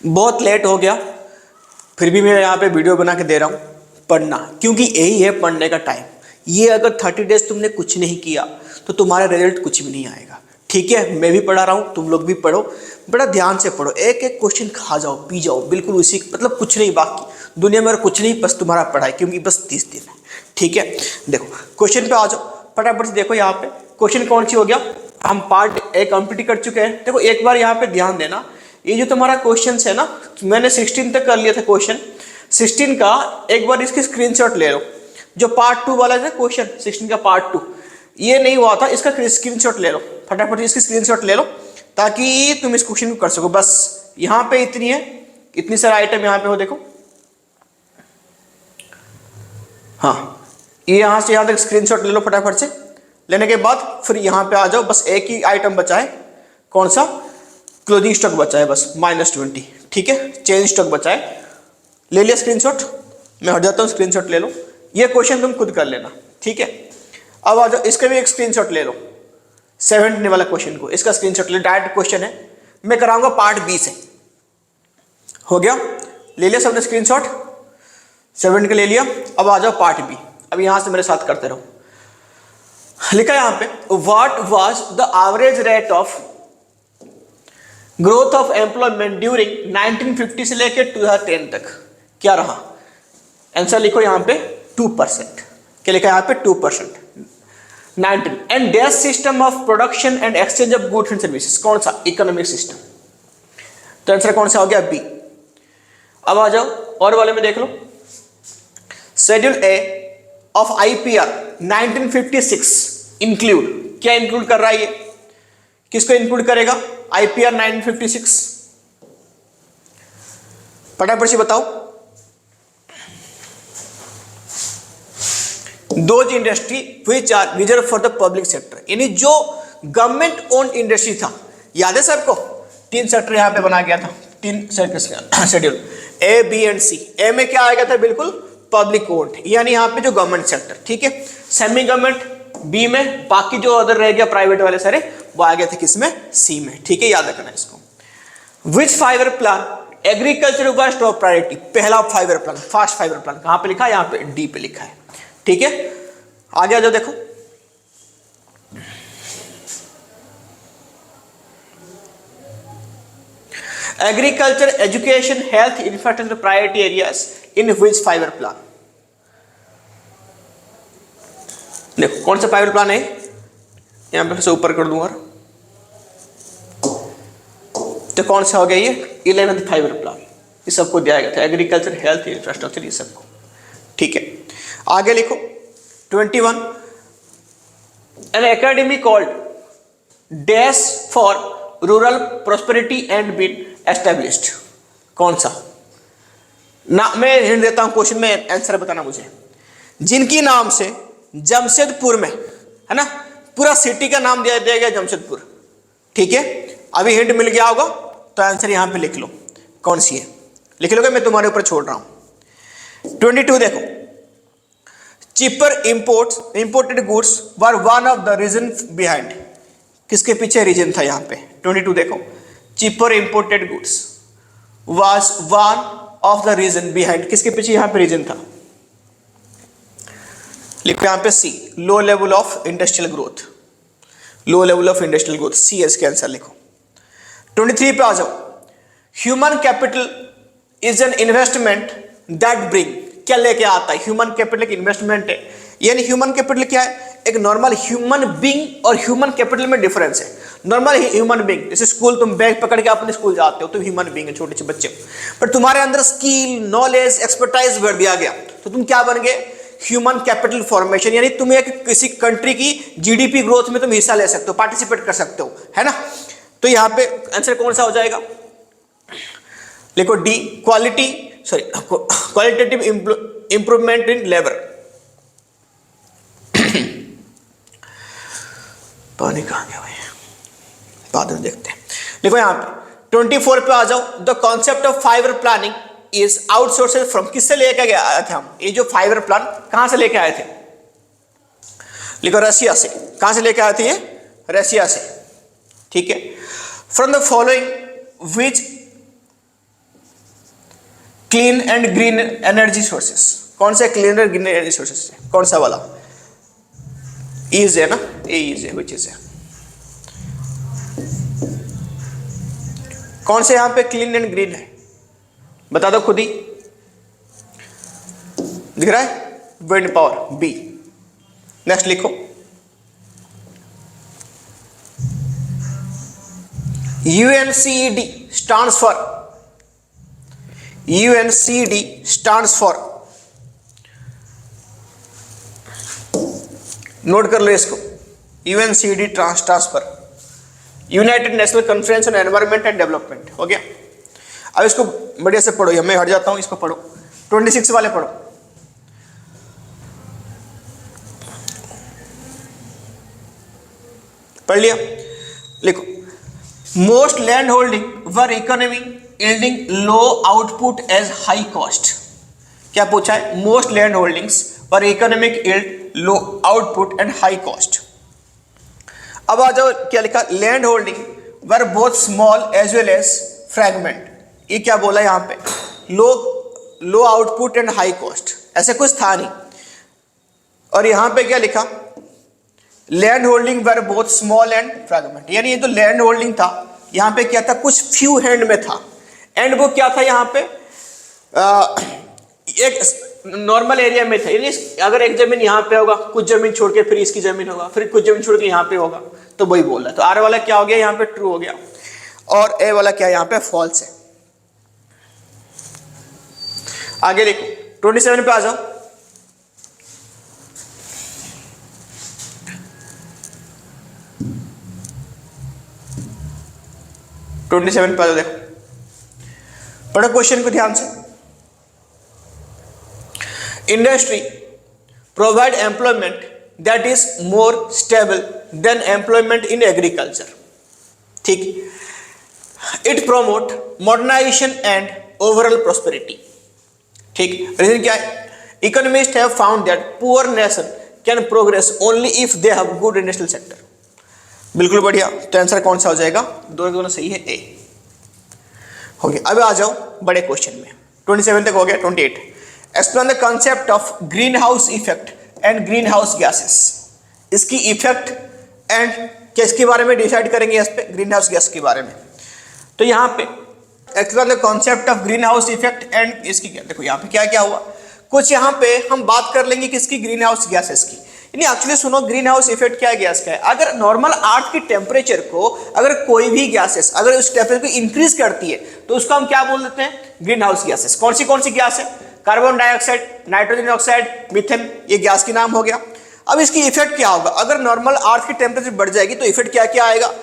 बहुत लेट हो गया, फिर भी मैं यहाँ पे वीडियो बना के दे रहा हूँ। पढ़ना, क्योंकि यही है पढ़ने का टाइम। ये अगर 30 डेज तुमने कुछ नहीं किया तो तुम्हारा रिजल्ट कुछ भी नहीं आएगा। ठीक है, मैं भी पढ़ा रहा हूँ, तुम लोग भी पढ़ो, बड़ा ध्यान से पढ़ो, एक एक क्वेश्चन खा जाओ पी जाओ, बिल्कुल उसी, मतलब कुछ नहीं बाकी दुनिया में और कुछ नहीं, बस तुम्हारा पढ़ाई, क्योंकि बस 30 दिन है। ठीक है, देखो क्वेश्चन पे आ जाओ फटाफट से। देखो यहाँ पे क्वेश्चन कौन सी हो गया, हम पार्ट ए कंप्लीट कर चुके हैं। देखो एक बार यहाँ पे ध्यान देना, ये जो तुम्हारा क्वेश्चन है ना, मैंने 16 तक कर लिया था क्वेश्चन, 16 का एक बार इसकी स्क्रीनशॉट ले लो। जो पार्ट 2 वाला है क्वेश्चन 16 का पार्ट 2, ये नहीं हुआ था, इसका स्क्रीनशॉट ले लो फटाफट, इसकी स्क्रीनशॉट ले लो ताकि तुम इस क्वेश्चन को कर सको। बस यहाँ पे इतनी है, इतनी सारा आइटम यहाँ पे हो, देखो हाँ, ये यहाँ से यहाँ तक स्क्रीनशॉट ले लो फटाफट से। लेने के बाद फिर यहाँ पे आ जाओ, बस एक ही आइटम बचा है, कौन सा, क्लोजिंग स्टॉक बचा है बस -20। ठीक है, चेंज स्टॉक बचा है, ले लिया स्क्रीनशॉट, मैं हट जाता हूँ, स्क्रीनशॉट ले लो। ये क्वेश्चन तुम खुद कर लेना। ठीक है, अब आ जाओ, इसका भी एक स्क्रीनशॉट ले लो, 70 वाला क्वेश्चन को, इसका स्क्रीनशॉट ले, डायरेक्ट क्वेश्चन है, मैं कराऊंगा पार्ट बी से। हो गया, ले लिया सबने स्क्रीनशॉट, 7 का ले लिया। अब आ जाओ पार्ट बी, अब यहां से मेरे साथ करते रहो। लिखा है यहां पे, what was the average rate of growth of employment during 1950 से लेकर 2010 तक, क्या रहा? आंसर लिखो यहां पे 2%। क्या लिखा है यहां पे? 2%। 19 and dash system of production and exchange of goods and services, कौन सा? Economic system. तो आंसर कौन सा हो गया? बी। अब आ जाओ और वाले में देख लो, schedule A of IPR 1956 include, क्या इंक्लूड कर रहा है ये? किसको इंक्लूड करेगा? आईपीआर 1956, फटाफट से बताओ। Those industry which are reserve for the public sector, यानी जो गवर्नमेंट ओन इंडस्ट्री था, याद है सबको? 3 सेक्टर यहां पे बना गया था, 3 sector schedule A B and C. A में क्या आएगा था? बिल्कुल पब्लिक ओन्ड, यानी यहाँ पे जो गवर्नमेंट सेक्टर। ठीक है, सेमी गवर्नमेंट बी में, बाकी जो अदर रह गया प्राइवेट वाले सारे, वो आ गए थे किसमें? सी में। ठीक है, याद रखना इसको। Which five year plan agriculture was top priority, पहला five year plan, first five year plan कहां पे लिखा है? यहाँ पे डी पे लिखा है। ठीक है, आगे आ जाओ, देखो agriculture education health infrastructure priority areas in which five year plan. देखो कौन सा फाइबर प्लान है, यहां पे से ऊपर कर दूंगा, तो कौन सा हो गया ये? 11th fibre plan. ये सबको दिया गया था, एग्रीकल्चर हेल्थ इंफ्रास्ट्रक्चर, ये सबको। ठीक है, आगे लिखो 21 an academy called dash for rural prosperity and been established, कौन सा? ना मैं हिंट देता हूं, क्वेश्चन में आंसर बताना मुझे। जिनकी नाम से जमशेदपुर में, है ना, पूरा सिटी का नाम दिया गया जमशेदपुर। ठीक है, अभी हिंट मिल गया होगा, तो आंसर यहां पे लिख लो, कौन सी है? लिख लोगे, मैं तुम्हारे ऊपर छोड़ रहा हूं। 22 देखो, cheaper imported goods were one of the reason behind, किसके पीछे रीजन था यहाँ पे? 22 देखो, cheaper imported goods was one of the reason behind, किसके पीछे यहाँ पे रीजन था? लिखो यहाँ पे C, low level of industrial growth, low level of industrial growth, C इसके आंसर लिखो। 23 पे आ जाओ, human capital is an investment that bring, क्या लेके आता है? ह्यूमन कैपिटल एक इन्वेस्टमेंट है, यानी ह्यूमन कैपिटल क्या है? एक नॉर्मल ह्यूमन बीइंग और ह्यूमन कैपिटल में डिफरेंस है। नॉर्मल ह्यूमन बीइंग, जैसे स्कूल तुम बैग पकड़ के अपने स्कूल जाते हो, तो ह्यूमन बीइंग है, छोटे से बच्चे, पर तुम्हारे अंदर स्किल, नॉलेज, एक्सपर्टाइज बढ़ दिया गया, तो तुम क्या बन गए? ह्यूमन कैपिटल फॉर्मेशन, यानी तुम एक किसी कंट्री की जीडीपी ग्रोथ में तुम हिस्सा ले सकते हो, पार्टिसिपेट कर सकते हो, है ना? तो यहां पे आंसर कौन सा हो जाएगा? लिखो D, qualitative improvement in labour. पानी कहां गया भाई, बाद में देखते हैं। देखो यहां पे 24 पे आ जाओ, the concept of five year planning is outsourced from, किससे लेके आए थे हम? ये जो फाइबर प्लान कहां से लेके आए थे? लिखो रशिया से। कहां से लेके आए थे ये? रशिया से। ठीक है, from the following which clean and green energy sources, कौन सा clean and green energy sources है, कौन सा वाला, ईज है ना, ए ईज है, विच इज है, कौन से यहां पे क्लीन एंड ग्रीन है, बता दो खुद ही, दिख रहा है, विंड पावर, बी। नेक्स्ट लिखो, UNCED stands for, UNCED stands for, note कर लो इसको, UNCED stands for United national conference on environment and development. हो गया, अब इसको बढ़िया से पढ़ो, मैं हट जाता हूं, इसको पढ़ो, 26 वाले पढ़ो, पढ़ लिया, लिखो, most land holding were economy yielding low output as high cost. क्या पूछा है, most land holdings were economic yield low output and high cost. अब आ जाओ, क्या लिखा, land holding were both small as well as fragment. ये क्या बोला यहां पे, low output and high cost, ऐसे कुछ था नहीं। और यहां पे क्या लिखा, land holding were both small and fragment, यानी ये जो लैंड होल्डिंग था यहाँ पे क्या था, कुछ फ्यू हैंड में था, एंड वो क्या था यहाँ पे एक नॉर्मल एरिया में था, यानी अगर एक जमीन यहाँ पे होगा, कुछ जमीन छोड़ के फिर इसकी जमीन होगा, फिर कुछ जमीन छोड़ के यहाँ पे होगा, तो वही बोल रहा है। तो आर वाला क्या हो गया यहाँ पे, ट्रू हो गया, और ए वाला क्या यहाँ पे फॉल्स है। आगे लिखो, 27 पे आ जाओ, देखो, पढ़ो क्वेश्चन को ध्यान से। Industry provide employment that is more stable than employment in agriculture. ठीक, it promote modernisation and overall prosperity. ठीक, रीजन क्या है, economist have found that poor nation can progress only if they have good industrial sector. बिल्कुल बढ़िया, तो answer कौन सा हो जाएगा, दोनों सही है, ए हो गया। अब आ जाओ बड़े क्वेश्चन में, 27 तक हो गया, 28, explain the concept of green house effect and green house gases. इसकी इफेक्ट एंड किसके बारे में डिसाइड करेंगे, इस पे ग्रीन हाउस गैस के बारे में। तो यहाँ पे explain the concept of green house effect and इसकी, देखो यहाँ पे क्या क्या हुआ, कुछ यहाँ पे हम बात कर लेंगे किसकी, ग्रीन हाउस गैसेस की। एक्चुअली सुनो, ग्रीन हाउस इफेक्ट क्या है, गैस का है। अगर नॉर्मल अर्थ की टेम्परेचर को, अगर कोई भी गैसेस अगर उस टेम्परेचर को इंक्रीज करती है तो उसको हम क्या बोल देते हैं, ग्रीन हाउस गैसेस। कौन सी गैस है, carbon dioxide, nitrogen oxide, methane, ये गैस की नाम हो गया। अब इसकी इफेक्ट क्या होगा, अगर नॉर्मल अर्थ की टेम्परेचर बढ़ जाएगी तो इफेक्ट क्या क्या आएगा,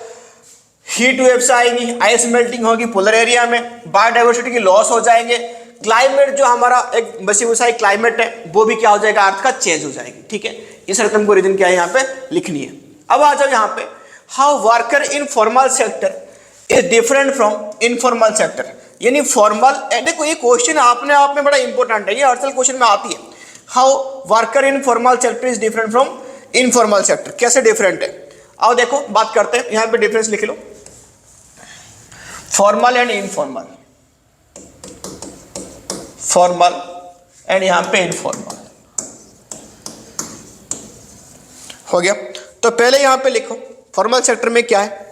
हीट वेव्स आएंगी, आइस मेल्टिंग होगी पोलर एरिया में, बायोडाइवर्सिटी की लॉस हो जाएंगे, क्लाइमेट जो हमारा एक बसी बुसाई क्लाइमेट है वो भी क्या हो जाएगा, अर्थ का चेंज हो जाएगी। ठीक है, इस रकम को रीजन क्या है यहाँ पे लिखनी है। अब आ जाओ यहाँ पे, how worker in formal sector is different from informal sector. यानी फॉर्मल, देखो ये क्वेश्चन अपने आप में बड़ा इंपॉर्टेंट है, ये हर साल क्वेश्चन में आती है। How worker in formal sector is different from informal sector, कैसे डिफरेंट है, आओ देखो बात करते हैं। यहाँ पे डिफरेंस लिख लो, formal and informal, formal and यहाँ पे इनफॉर्मल हो गया। तो पहले यहां पे लिखो फॉर्मल सेक्टर में क्या है।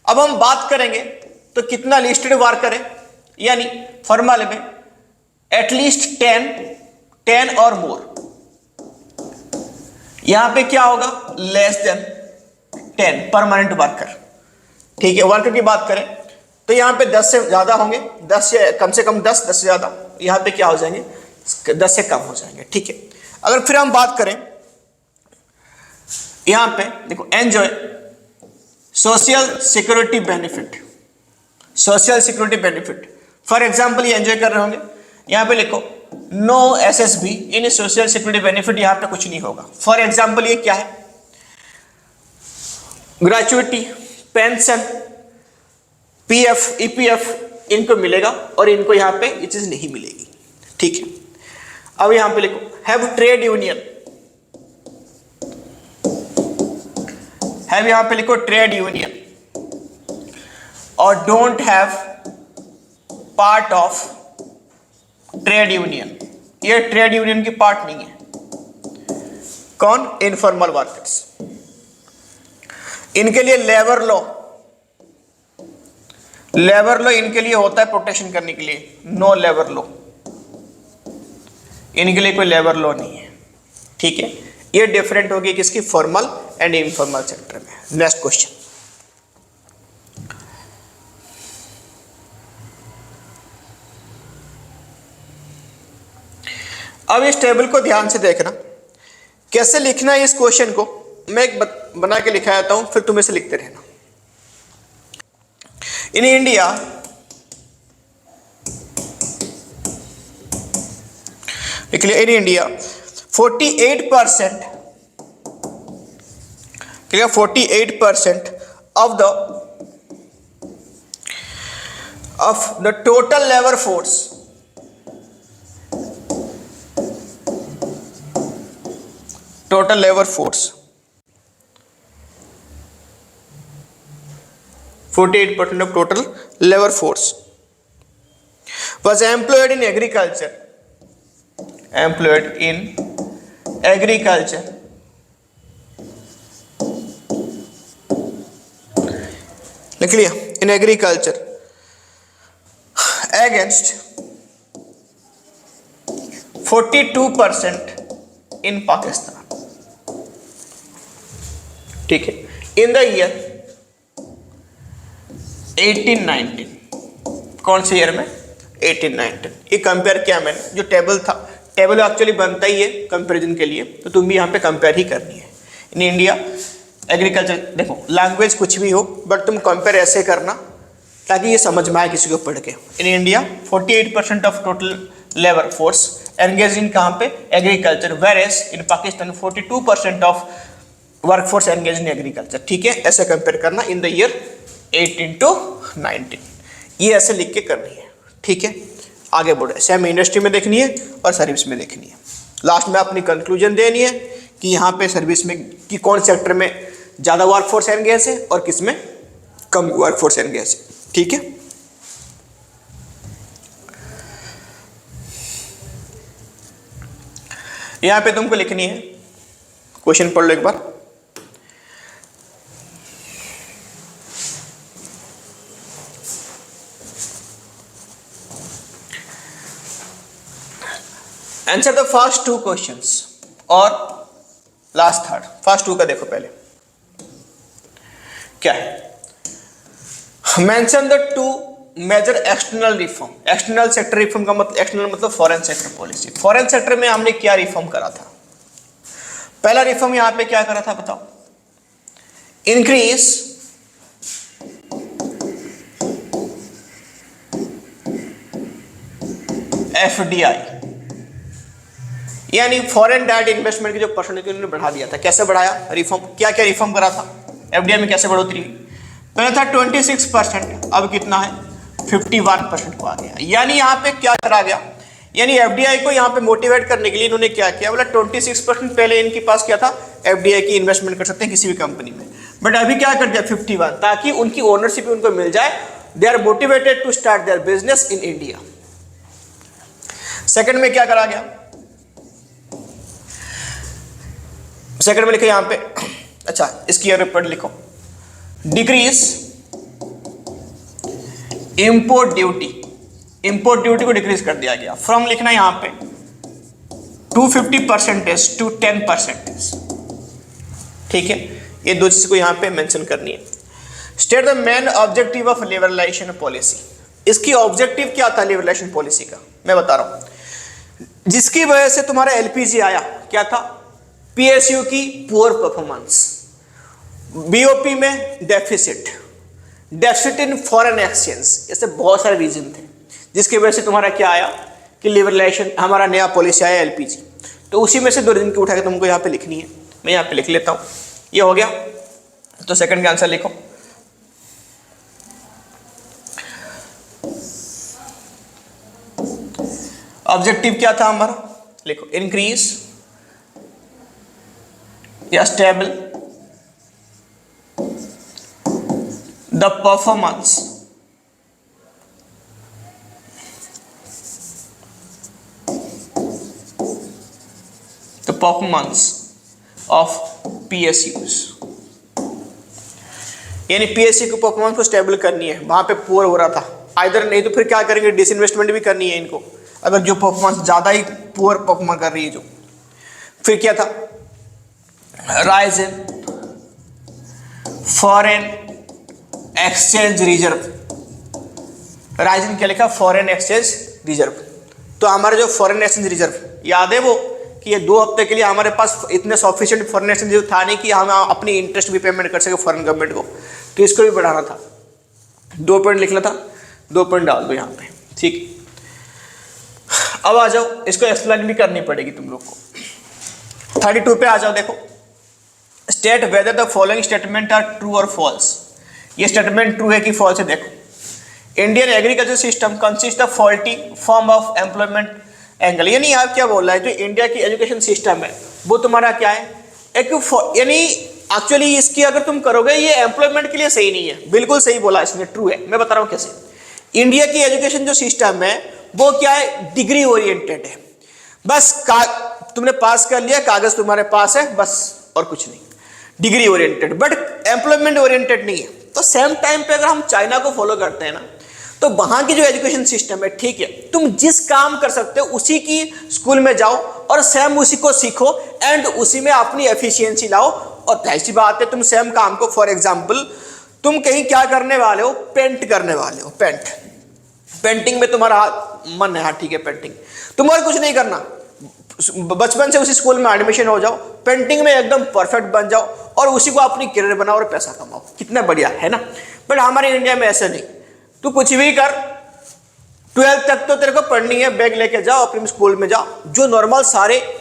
अब हम बात करेंगे तो कितना लिस्टेड वर्कर है, यानी फॉर्मल में एटलीस्ट 10 और मोर। यहां पे क्या होगा, लेस देन 10 परमानेंट वर्कर। ठीक है, वर्कर की बात करें तो यहां पे 10 से ज्यादा होंगे, 10 से कम 10 से ज्यादा, यहां पे क्या हो जाएंगे, 10 से कम हो जाएंगे। ठीक है, अगर फिर हम बात करें यहां पे देखो, enjoy social security benefit, social security benefit, for example ये एंजॉय कर रहे होंगे, यहां पे लिखो नो एसएसबी इन सोशल सिक्योरिटी बेनिफिट, यहां पे कुछ नहीं होगा। फॉर एग्जांपल ये क्या है, ग्रेचुइटी, पेंशन, पीएफ, ईपीएफ इनको मिलेगा और इनको यहां पे ये चीज नहीं मिलेगी। ठीक है, अब यहां पे लिखो हैव ट्रेड यूनियन, हैव यहां पे लिखो ट्रेड यूनियन, और don't have part of trade union, ये ट्रेड यूनियन की पार्ट नहीं है। कौन? Informal workers. इनके लिए लेबर लॉ इनके लिए होता है प्रोटेक्शन करने के लिए। नो लेबर लॉ, इनके लिए कोई लेबर लॉ नहीं है। ठीक है, ये डिफरेंट होगी किसकी? फॉर्मल एंड इनफॉर्मल सेक्टर में। नेक्स्ट क्वेश्चन, अब इस टेबल को ध्यान से देखना, कैसे लिखना है इस क्वेश्चन को। मैं एक बना के लिखा जाता हूं, फिर तुम इसे लिखते रहना। इन इंडिया लिख लिया। इन India 48% 48% of the total labor force, total labor force 48% of total labor force was employed in agriculture, लिख लिया, इन एग्रीकल्चर, अगेंस्ट 42% इन पाकिस्तान। ठीक है, इन द ईयर 1819, कौन से ईयर में? 1819। ये कंपेयर किया मैंने, जो टेबल था, टेबल एक्चुअली बनता ही है कंपैरिजन के लिए, तो तुम भी यहाँ पे कंपेयर ही करनी है। इन इंडिया एग्रीकल्चर, देखो लैंग्वेज कुछ भी हो बट तुम कंपेयर ऐसे करना ताकि ये समझ में आए किसी को पढ़ के। In India 48% of total labour force engage in कहाँ पे? Agriculture, whereas in Pakistan 42% of work force engage in agriculture. ठीक है, ऐसे कंपेयर करना इन द ईयर 18 to 19, ये ऐसे लिख के करनी है। ठीक है, आगे बढ़े। सेम इंडस्ट्री में देखनी है और सर्विस में देखनी है। लास्ट में अपनी कंक्लूजन देनी है कि यहाँ पे सर्विस में कि कौन सेक्टर में ज़्यादा वर्क फोर्स एंगेज है और किस में कम वर्क फोर्स एंगेज है। ठीक है, यहाँ पे तुमको लिखनी है, क्वेश्चन पढ़ लो एक बार। आंसर द फर्स्ट 2 क्वेश्चंस और लास्ट थर्ड। फर्स्ट 2 का देखो पहले क्या है। Mention the 2 major external reform. External sector reform का मतलब, एक्सटर्नल मतलब foreign sector policy. Foreign sector में हमने क्या रिफॉर्म करा था? पहला रिफॉर्म यहां पे क्या करा था बताओ? इंक्रीज एफडीआई, यानी फॉरेन डायरेक्ट इन्वेस्टमेंट की जो परसेंटेज उन्होंने बढ़ा दिया था। कैसे बढ़ाया? रिफॉर्म, क्या क्या रिफॉर्म करा था? एफडीआई में कैसे बढ़ोतरी हुई? पहले था 26%, अब कितना है? 51% को आ गया। यानी यहाँ पे क्या करा गया? यानी एफडीआई को यहाँ पे मोटिवेट करने के लिए इन्होंने क्या किया? बोला 26% पहले इनके पास क्या था? एफडीआई की इन्वेस्टमेंट कर सकते हैं किसी भी कंपनी में, बट अभी क्या कर दिया? 51, ताकि उनकी ओनरशिप उनको मिल जाए। They are motivated to start their business in India. Second में क्या करा गया? सेकंड में लिखो यहां पे, अच्छा इसकी रिपोर्ट लिखो, decrease import duty. Import duty को डिक्रीज कर दिया गया। फ्रॉम लिखना यहां पे 250% टू 10%। ठीक है, ये दो चीज को यहां पे मेंशन करनी है। State the main objective of liberalisation policy. इसकी ऑब्जेक्टिव क्या था लिबरलाइजेशन पॉलिसी का? मैं बता रहा हूं, जिसकी वजह से तुम्हारा एलपीजी आया। क्या था? पीएसयू की पुअर परफॉर्मेंस, बीओपी में डेफिसिट इन फॉरेन एक्सचेंज, ऐसे बहुत सारे रीजन थे जिसकी वजह से तुम्हारा क्या आया कि लिबरलाइजेशन, हमारा नया पॉलिसी आया एलपीजी। तो उसी में से 2 रीजन की उठा के तुमको यहाँ पे लिखनी है। मैं यहाँ पे लिख लेता हूँ, ये हो गया। तो सेकंड का आंसर लिखो। ऑब्जेक्टिव क्या था हमारा? लिखो, इंक्रीज या stable the performance performance of PSUs, यानी PSU की परफॉर्मेंस को स्टेबल करनी है, वहां पे पुअर हो रहा था आइदर, नहीं तो फिर क्या करेंगे, डिसइन्वेस्टमेंट भी करनी है इनको, अगर जो परफॉर्मेंस ज़्यादा ही पुअर परफॉर्म कर रही है जो। फिर क्या था, rise in foreign exchange reserve, rise in क्या लिखा, फॉरेन एक्सचेंज रिजर्व। तो हमारे जो फॉरेन एक्सचेंज रिजर्व याद है वो, कि ये 2 हफ्ते के लिए हमारे पास इतने सफिशिएंट फॉरेन एक्सचेंज रिजर्व था नहीं कि हम अपनी इंटरेस्ट भी पेमेंट कर सके फॉरेन गवर्नमेंट को, तो इसको भी बढ़ाना था। 2 पॉइंट लिखना था, 2 पॉइंट डाल दो यहाँ पे, ठीक। अब आ जाओ, इसको एक्सप्लेन भी करनी पड़ेगी तुम लोग को। 32 पे आ जाओ, देखो, state whether the following statement are true और फॉल्स। ये स्टेटमेंट ट्रू है कि फॉल्स है। देखो, Indian agriculture system consist of faulty form of employment angle, यानी आप क्या बोल रहा है, जो इंडिया की एजुकेशन सिस्टम है वो तुम्हारा क्या है, एक यानी एक्चुअली इसकी अगर तुम करोगे ये एम्प्लॉयमेंट के लिए सही नहीं है। बिल्कुल सही बोला इसने, ट्रू है। मैं बता रहा हूँ कैसे। इंडिया की एजुकेशन जो सिस्टम है वो क्या है, डिग्री ओरिएंटेड है। बस तुमने पास कर लिया, कागज तुम्हारे पास है, बस और कुछ नहीं, degree oriented, but employment oriented नहीं है। तो सेम टाइम पे अगर हम चाइना को फॉलो करते हैं ना, तो वहां की जो एजुकेशन सिस्टम है, ठीक है, तुम जिस काम कर सकते हो उसी की स्कूल में जाओ और सेम उसी को सीखो एंड उसी में अपनी एफिशिएंसी लाओ। और ऐसी बात है, तुम सेम काम को, फॉर एग्जांपल तुम कहीं क्या करने वाले हो, पेंट करने वाले हो, पेंटिंग में तुम्हारा मन है, हाँ ठीक है, पेंटिंग, तुम और कुछ नहीं करना, बचपन से उसी स्कूल में एडमिशन हो जाओ, पेंटिंग में एकदम परफेक्ट बन जाओ और उसी को अपनी करियर बनाओ और पैसा कमाओ, कितना बढ़िया है ना। बट हमारे इंडिया में ऐसा नहीं, तू कुछ भी कर, 12th तक तो तेरे को पढ़नी है, बैग लेके जाओ अपने स्कूल में जाओ, जो नॉर्मल सारे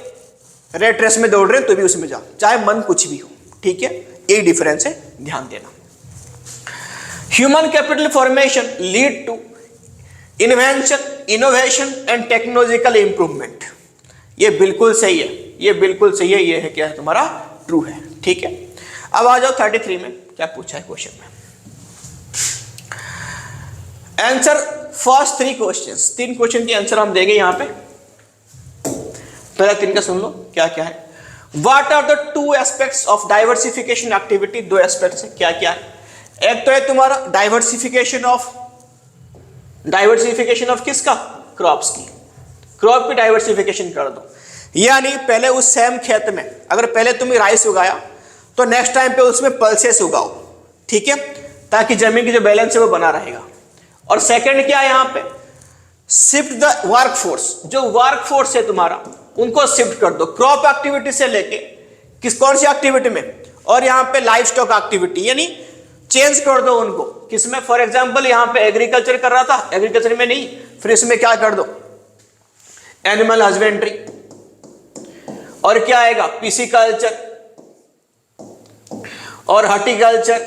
रेड रेस में दौड़ रहे हैं तो भी उसमें जाओ, चाहे मन कुछ भी हो, ठीक है, यही डिफरेंस है, ध्यान देना। Human capital formation lead to invention, innovation and technological improvement. ये बिल्कुल सही है, ये बिल्कुल सही है, ये है क्या है तुम्हारा, ट्रू है, ठीक है। अब आ जाओ 33 में, क्या पूछा है क्वेश्चन में, आंसर फर्स्ट 3 क्वेश्चंस, 3 क्वेश्चन के आंसर हम देंगे यहां पे। पहला 3 का सुन लो, क्या क्या है। What are the 2 aspects of diversification activity, 2 aspects है, क्या क्या है। एक तो है तुम्हारा डाइवर्सिफिकेशन ऑफ किसका, क्रॉप्स की, क्रॉप की डाइवर्सिफिकेशन कर दो। यानी पहले उस सेम खेत में अगर पहले तुमने राइस उगाया तो नेक्स्ट टाइम पे उसमें पल्सेस उगाओ, ठीक है, ताकि जमीन की जो बैलेंस है वो बना रहेगा। और सेकंड क्या है यहां पे, शिफ्ट द वर्कफोर्स, जो वर्कफोर्स है तुम्हारा उनको शिफ्ट कर दो क्रॉप एक्टिविटी से लेके कौन सी एक्टिविटी में, और यहां पे लाइफ स्टॉक एक्टिविटी, यानी चेंज कर दो उनको किसमें। फॉर एग्जांपल यहां पे एग्रीकल्चर कर रहा था, एग्रीकल्चर में नहीं, फिर इसमें क्या कर दो, एनिमल हस्बेंड्री, और क्या आएगा, पिसिकल्चर और हॉर्टिकल्चर।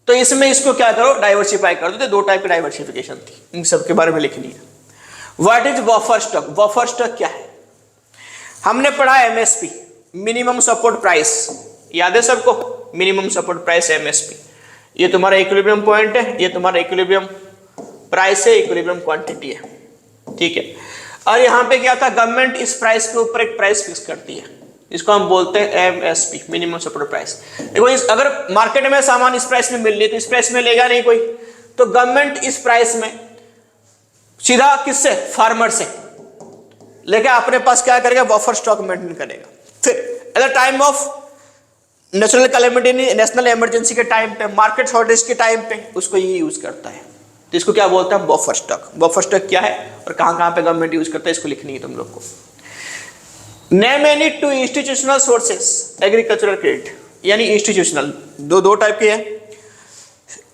तो इसमें इसको क्या करो, डाइवर्सिफाई कर दो। 2 टाइप की डाइवर्सिफिकेशन थी, इन सब के बारे में लिखनी है। What is buffer stock, buffer stock क्या है, हमने पढ़ा MSP, मिनिमम सपोर्ट प्राइस, याद है सबको, मिनिमम सपोर्ट प्राइस MSP। ये तुम्हारा इक्विलिब्रियम पॉइंट है, ये तुम्हारा इक्विलिब्रियम प्राइस है, इक्विलिब्रियम क्वांटिटी है, ठीक है। और यहां पे क्या था, गवर्नमेंट इस प्राइस के ऊपर एक प्राइस फिक्स करती है, इसको हम बोलते हैं MSP, मिनिमम सपोर्ट प्राइस। देखो अगर मार्केट में सामान इस प्राइस में मिल रही है तो इस प्राइस में लेगा नहीं कोई, तो गवर्नमेंट इस प्राइस में सीधा किससे, फार्मर से लेके अपने पास क्या करेगा, बफर स्टॉक मेंटेन करेगा। फिर at the time of natural calamity, national emergency के टाइम पे, मार्केट शॉर्टेज के टाइम पे उसको ये यूज करता है। तो इसको क्या बोलते हैं, बफर स्टॉक। बफर स्टॉक क्या है और कहां पे गवर्नमेंट यूज करता है, इसको लिखनी है तुम लोग को। Name any 2 institutional sources agricultural credit, यानी इंस्टीट्यूशनल दो टाइप के हैं,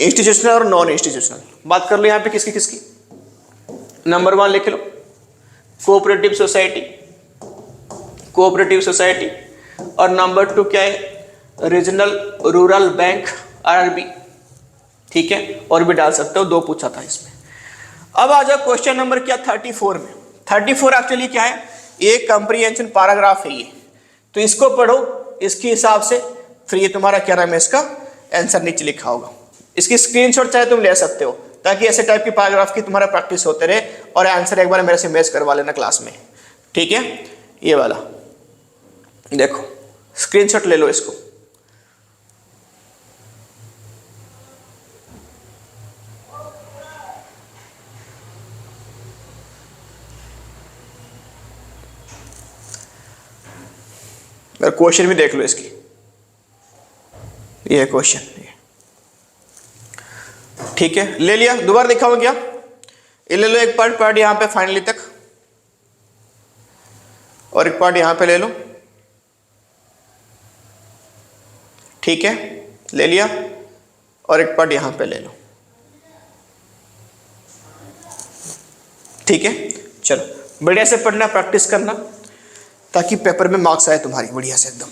इंस्टीट्यूशनल और नॉन इंस्टीट्यूशनल। बात कर लो यहाँ पे किसकी किसकी। नंबर 1 लिख लो, कोऑपरेटिव सोसाइटी, और नंबर 2 क्या है, रीजनल रूरल बैंक, RRB, ठीक है, और भी डाल सकते हो, 2 पूछा था इसमें। अब आ जाओ क्वेश्चन नंबर क्या, 34 में। 34 एक्चुअली क्या है, एक कंप्रीहेंशन पैराग्राफ है ये, तो इसको पढ़ो इसके हिसाब से, फिर ये तुम्हारा क्या नाम है, इसका आंसर नीचे लिखा होगा। इसकी स्क्रीनशॉट चाहे तुम ले सकते हो, ताकि ऐसे टाइप की पैराग्राफ की तुम्हारा प्रैक्टिस होते रहे, और आंसर एक बार मेरे से मैच करवा लेना क्लास में, ठीक है, ये वाला। देखो स्क्रीनशॉट ले लो इसको। क्वेश्चन भी देख लो इसकी, ये क्वेश्चन, ठीक है ले लिया। दोबारा दिखाओ क्या, ये ले लो एक पार्ट यहां पे फाइनली तक, और एक पार्ट यहां पे ले लो, ठीक है ले लिया, और एक पार्ट यहां पे ले लो, ठीक है। चलो बढ़िया से पढ़ना, प्रैक्टिस करना, ताकि पेपर में मार्क्स आए तुम्हारी बढ़िया से एकदम।